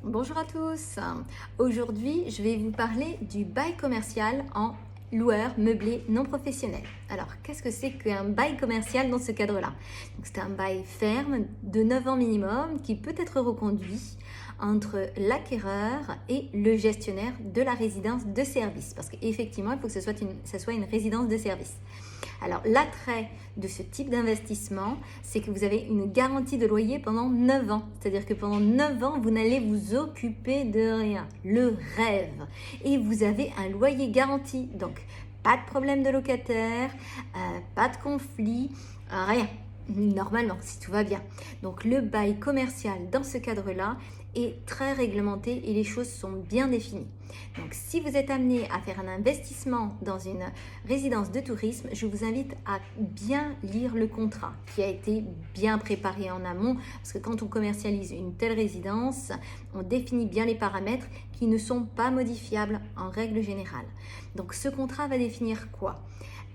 Bonjour à tous. Aujourd'hui, je vais vous parler du bail commercial en loueur meublé non professionnel. Alors, qu'est-ce que c'est qu'un bail commercial dans ce cadre-là? C'est un bail ferme de 9 ans minimum qui peut être reconduit entre l'acquéreur et le gestionnaire de la résidence de service. Parce qu'effectivement, il faut que ce soit une résidence de service. Alors, l'attrait de ce type d'investissement, c'est que vous avez une garantie de loyer pendant 9 ans. C'est-à-dire que pendant 9 ans, vous n'allez vous occuper de rien. Le rêve. Et vous avez un loyer garanti. Donc, pas de problème de locataire, pas de conflit, rien. Normalement, si tout va bien. Donc, le bail commercial dans ce cadre-là est très réglementé et les choses sont bien définies. Donc, si vous êtes amené à faire un investissement dans une résidence de tourisme, je vous invite à bien lire le contrat qui a été bien préparé en amont, parce que quand on commercialise une telle résidence, on définit bien les paramètres qui ne sont pas modifiables en règle générale. Donc, ce contrat va définir quoi?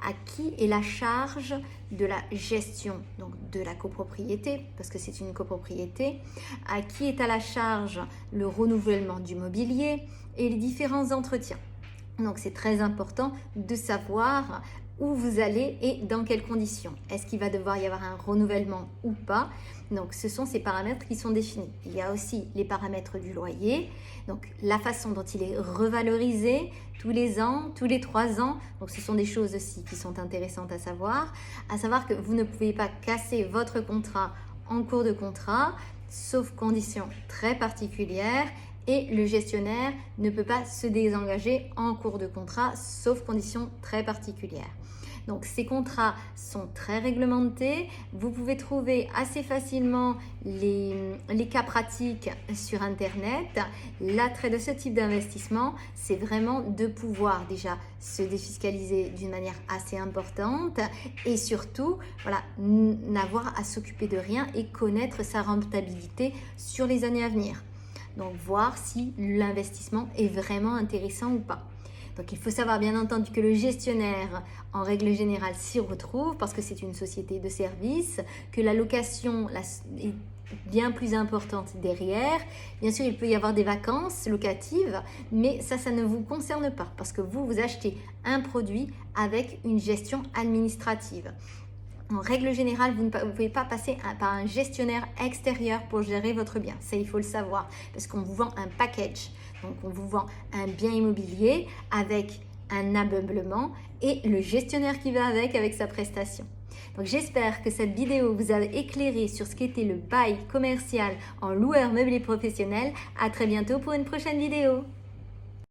À qui est la charge de la gestion, donc de la copropriété, parce que c'est une copropriété, à qui est à la charge le renouvellement du mobilier et les différents entretiens. Donc c'est très important de savoir où vous allez et dans quelles conditions. Est-ce qu'il va devoir y avoir un renouvellement ou pas? Donc ce sont ces paramètres qui sont définis. Il y a aussi les paramètres du loyer, donc la façon dont il est revalorisé tous les ans, tous les 3 ans. Donc ce sont des choses aussi qui sont intéressantes à savoir que vous ne pouvez pas casser votre contrat en cours de contrat, sauf conditions très particulières. Et le gestionnaire ne peut pas se désengager en cours de contrat, sauf conditions très particulières. Donc ces contrats sont très réglementés. Vous pouvez trouver assez facilement les cas pratiques sur Internet. L'attrait de ce type d'investissement, c'est vraiment de pouvoir déjà se défiscaliser d'une manière assez importante et surtout, n'avoir à s'occuper de rien et connaître sa rentabilité sur les années à venir. Donc, voir si l'investissement est vraiment intéressant ou pas. Donc, il faut savoir bien entendu que le gestionnaire, en règle générale, s'y retrouve parce que c'est une société de service, que la location est bien plus importante derrière. Bien sûr, il peut y avoir des vacances locatives, mais ça ne vous concerne pas parce que vous achetez un produit avec une gestion administrative. En règle générale, vous ne pouvez pas passer par un gestionnaire extérieur pour gérer votre bien. Ça, il faut le savoir parce qu'on vous vend un package. Donc, on vous vend un bien immobilier avec un ameublement et le gestionnaire qui va avec sa prestation. Donc, j'espère que cette vidéo vous a éclairé sur ce qu'était le bail commercial en loueur meublé professionnel. À très bientôt pour une prochaine vidéo.